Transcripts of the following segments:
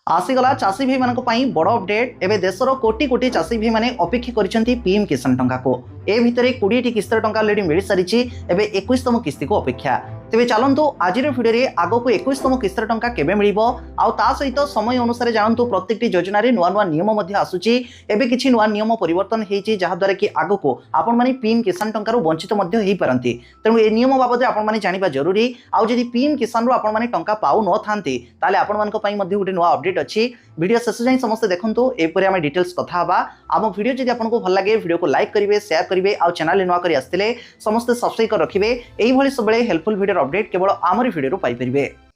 आसीगला चाषी भाई मान बड़ अपडेट एवं देशर कोटी कोटी चाषी भाई मैंने अपेक्षा कर पीएम किसान टंका को ए भितर 20 किस्तर टंका ऑलरेडी मिल सारी एवं 21तम किस्ती को अपेक्षा तेज चलतु आज भिडियो आग को 21तम किस्तर टंका केबे मिल सहित समय अनुसार जानतु प्रत्येक योजना नुआ नुआ नियम आसूची एवं किसी नुआ नियम परिवर्तन होती जहाद्वारा कि आग को आपण मैंने पीएम किसान टंकार वंचित हो पारती तेणु ए नियम बाबद आप जानवा जरूरी आदि पीएम किसान रू आपने टंका पाऊ न था आपण गोटे नुआ अपडेट अच्छी वीडियो शेष जाए समस्त देखो एपरी आम डिटेल्स कथा आम वीडियो जब आपको भल लगे वीडियो को लाइक करेंगे शेयर करेंगे आउ चैनल नुआ कर आसते समस्ते सब्सक्राइब कर रखिए यही सब हेल्पफुल वीडियो अपडेट केवल आमरी वीडियो पाइपर।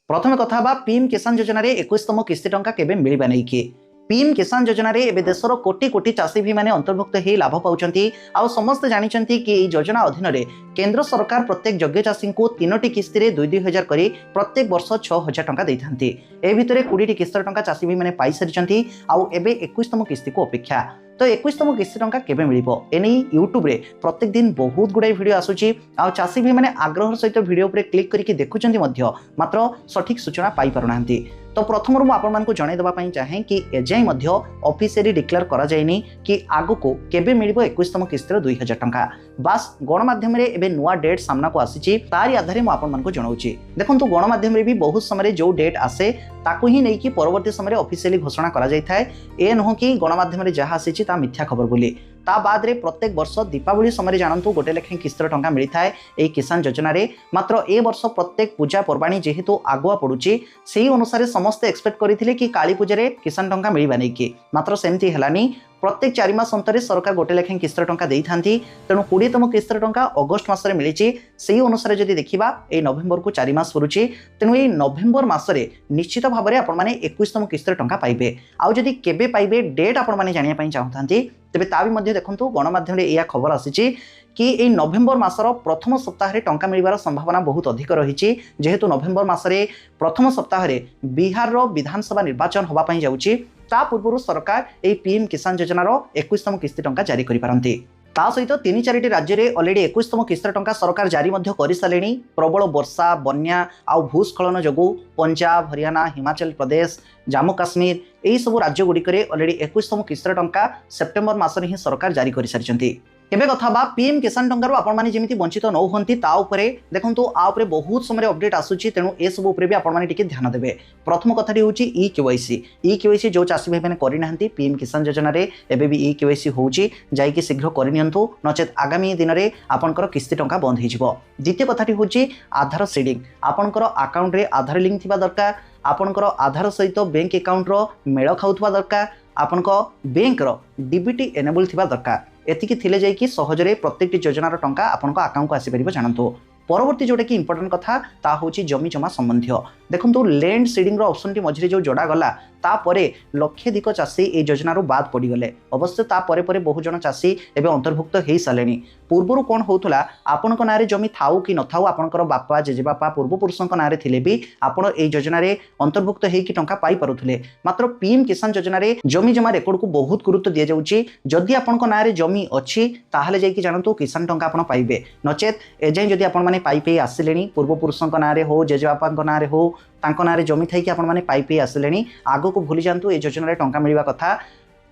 प्रथम कथा पीएम किसान योजना 21तम किस्ती टंका केबे मिलवा नहीं कि पीएम किसान योजना रे एबे देशर कोटी कोटी चाषी भी माने अंतर्भुक्त हो लाभ पाउछंती आउ समस्त जानिछंती कि एई योजना अधीन रे केंद्र सरकार प्रत्येक योग्य चाषी को 3टी किस्ती रे 2,000 करी प्रत्येक वर्ष 6,000 टंका देथांती ए भितरे 20टी किस्ती टंका चाषी भी माने पाई सारिछंती आउ एबे 21तम किस्ती को अपेक्षा तो 21तम किस्ती टंका केबे मिलिबो एने यूट्यूब रे प्रत्येक दिन बहुत गुडा वीडियो आसुची आ चाषी भी माने आग्रह सहित वीडियो ऊपर क्लिक करके देखुचंती मध्य मात्र सठिक सूचना पाई पारुनांती। तो प्रथम रु आपण मानकु जणाई देबा पई चाहे कि एजाई मध्य ऑफिशियली डिक्लेयर करा जायनी कि आगु को केबे मिलिबो 21तम किस्ती रे 2,000 टंका बास गणमाध्यम रे एबे नुआ डेट सामना को आसीची तारी आधारे मु आपण मानकु जणाउची। देखंतु गणमाध्यम रे भी बहुत समय जो डेट आसे ताकू ही नहीं कि परवर्ती समय ऑफिशियली घोषणा करा जाय थाए ए नहो कि गणमाध्यम रे जहा आसीची ता मिथ्या खबर बोली ता बाद रे प्रत्येक वर्ष दीपावली समय जानतु गोटे लेखे किस्तर टंका मिलता है ए किसान योजना रे मात्र ए वर्ष प्रत्येक पूजा पर्वाणी जेहेतु आगुआ पड़ुची सेही अनुसार समस्ते एक्सपेक्ट करथिले कि काली पूजा रे किसान टंका मिलबा नै कि मात्र सेमती हेलानी प्रत्येक 4 मास अंतरे सरकार गोटे लेखे किस्तर टंका देई थांती तेणु 20तम किस्तर टंका अगस्त मासरे मिलिची सेही अनुसार जदि देखिबा ए नवेम्बर को 4 मास पुरुची तेणु ए नवेम्बर मासरे निश्चित भाव में आपण माने 21तम किस्तर टंका पाइबे आउ जदि केबे पाइबे डेट आपण माने जानिया पई चाहतांती तेबे ता भी मध्य देखंतु गणमाध्यम रे एया खबर आसीची कि ए नवेम्बर मासर प्रथम सप्ताह रे टंका मिलबार संभावना बहुत अधिक रही जेहेतु नवेम्बर मासरे प्रथम सप्ताह रे बिहार रो विधानसभा निर्वाचन होबा पई जाउची ता पूर्व सरकार ए पीएम किसान योजना रो 21तम किस्ती टंका जारी करि पारंती ता सहित 3-4टी राज्य रे ऑलरेडी 21तम किस्ती टंका सरकार जारी मध्य करि सालेनी। प्रबल वर्षा बन्या आउ भूस्खलन जोगु पंजाब हरियाणा हिमाचल प्रदेश जम्मू काश्मीर एही सब राज्य गुड़िकरे ऑलरेडी 21तम किस्ती टंका सेप्टेम्बर मासरे ही सरकार जारी करि सारिचंती। एबे कथा बा पीएम किसान टंकार आपण माने जेमिति वंचित न होंती ता उपरे देखंतु आ उपरे बहुत समय अपडेट आसुची तेणु ए सब उपरे भी आपण माने टिके ध्यान देबे। प्रथम कथाटी होची ई केवाईसी जो चाषी भाई माने करि नाहंती पीएम किसान योजना रे एबे भी ई केवाईसी होची जाई कि शीघ्र करि नियंतु नचेत आगामी दिन रे आपनकर किस्ती टंका बंद हि जिवो। द्वितीय कथाटी होची आधार सीडिंग आपनकर अकाउंट रे आधार लिंक थिबा दरकार आपनकर आधार सहित बैंक अकाउंट रो मेल खाउथबा दरकार आपनकर बैंक रो डीबीटी एनेबल थिबा दरकार एतिकी थिले जाई कि सहजरे प्रत्येक योजनार टंका आपनका अकाउंट को आसी परिबो जानंतो। परवर्ती जोटा कि इंपोर्टेंट कथा ता होची जमी जमा संबंधी देखंतु लैंड सीडिंग रो ऑप्शन टी मझिरे जो जोड़ा गला तापरे लक्षाधिक चाषी ए योजनारू बाद पड़ी गले अवश्य तापरे परे बहु जन चाषी एबे अंतर्भुक्त हेई सालेनी। पूर्वरु कोन होतुला आपनक नारे जमी थाउ कि न थाउ आपनकर बापा जेजे बापा पूर्व पुरुषक नारे थिले भी आपण ए योजना रे अंतर्भुक्त हेई कि टंका पाई पारुथले मात्र पीएम किसान योजना रे जमी जमा रेकॉर्ड को बहुत गुरुत्व दिया जाउची जदि आपनक नारे जमी अछि ताहाले जाई कि जानतु किसान टंका आपण पाइबे नचेत एजाई जदि आपण माने पाई पे आसिलेनी पूर्व पुरुषक नारे हो जेजे बापाक नारे हो तांको नारे जमी थाई कि आपण माने पाई पे आसिलेनी आगो को भूली जानतु ए योजना रे टंका मिलवा कथा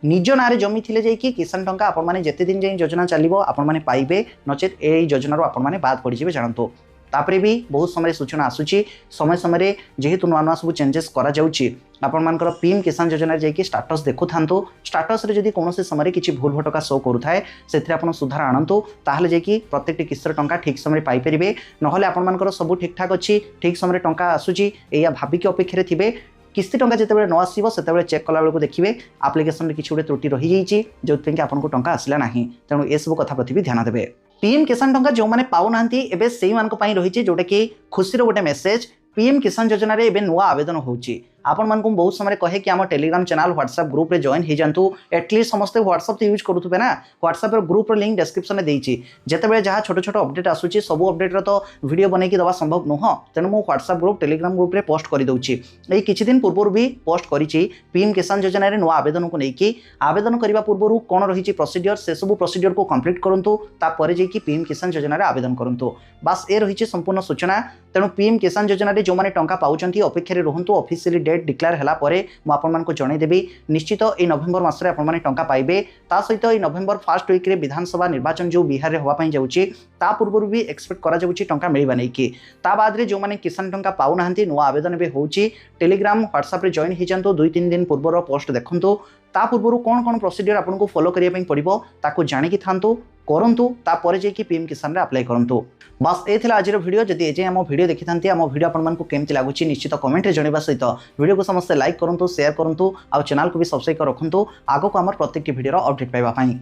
निज नारे जमी थिले जाई कि किसान टंका आपण माने जेते दिन जाई योजना चलिबो आपण माने पाइबे नचेत ए योजना रो आपण माने बाद पड़ी जिवे जानतु। तापरे भी बहुत समय सूचना आसुची समय समय जेहेतु नुआ नुआ सब चेंजेस करा जाउची आपण मानकर पीएम किसान योजना जाई कि स्टेटस देखु थांतु स्टेटस रे जदी कोनोसे समय किछि भूल भटका शो करू थाए सेथि आपण सुधार आनंतु ताहाले जाई कि प्रत्येक किस्तर टंका ठीक समय पाई परिबे नहले आपण मानकर सब ठीक ठाक अछि ठीक समय टंका आसुची एया भाबी के अपेक्षा रे थिबे किस्ती टंका जिते न आसो से चेक कला बेलू देखिए आप्लिकेसन किसी गोटे त्रुटि रही जाइए जो आपको टंका आसला ना तेणु ए सब कथा प्रति भी ध्यान देवे। पीएम किसान टंका जो मैंने पाऊना एवं से रही जोटा कि खुशी गोटे मेसेज पीएम किसान योजना रे एबे नुआ आवेदन होउची आपण मानकु बहुत समय कहे कि आम टेलीग्राम चैनल व्हाट्सएप ग्रुप रे जॉइन हो जातु एटलिस्ट समस्ते व्हाट्सएप यूज करुथबे ना व्हाट्सएप ग्रुप रो लिंक डिस्क्रिप्शन में देइची जेतेबेले जहाँ छोट छोट अपडेट आसुची सब अपडेट रो तो वीडियो बनै कि दवा संभव नुह तेणु मु व्हाट्सएप ग्रुप टेलीग्राम ग्रुप रे पोस्ट कर दउची एई किछि दिन पूर्व भी पोस्ट करिची पीएम किसान योजना रे नुआ आवेदन को लेकिन आवेदन करबा पूर्व कोन रहिची प्रोसीजर से सब प्रोसीजर को कंप्लीट करंतु ता परे जे कि पीएम किसान योजना रे आवेदन करंतु बस ए रहिची संपूर्ण सूचना तेणु पीएम किसान योजना रे जो माने टंका पाउचंती अपेक्षा रे रहंतु ऑफिशियली डेट डिक्लेयर होला परे मु आपन मान को जणै देबी। निश्चित ए नवेम्बर मास रे आपन माने टंका पाइबे। ता सहित ए नवेम्बर फर्स्ट वीक रे विधानसभा निर्वाचन जो बिहार रे होवा पई जाउची ता पूर्वरु भी एक्सपेक्ट करा जाउची टंका मिलबा नै कि। ता बाद रे जो माने किसान टंका पाउ नाहंती नुवा आवेदन बे होउची। टेलीग्राम व्हाट्सएप रे जॉइन हि जंतो 2-3 दिन पूर्वर पोस्ट देखंतो। ता पूर्वरु कोन कोन प्रोसीजर आपन को फॉलो करिया पई पड़िबो ताको जानि कि थांतो करंतु ता परे जे कि पीएम किसान रे अप्लाई करंतु। बस ए थिला आज वीडियो। जदि एजे हम वीडियो देखि थांती हम वीडियो आपन मान को केमति लागुची निश्चित कमेंट रे जणेबा सहित वीडियो को समस्त लाइक करंतु शेयर करंतु आ चैनल को भी सब्सक्राइब कर रखंतु आगो को हमर प्रत्येक वीडियो रो अपडेट पाइबा पई।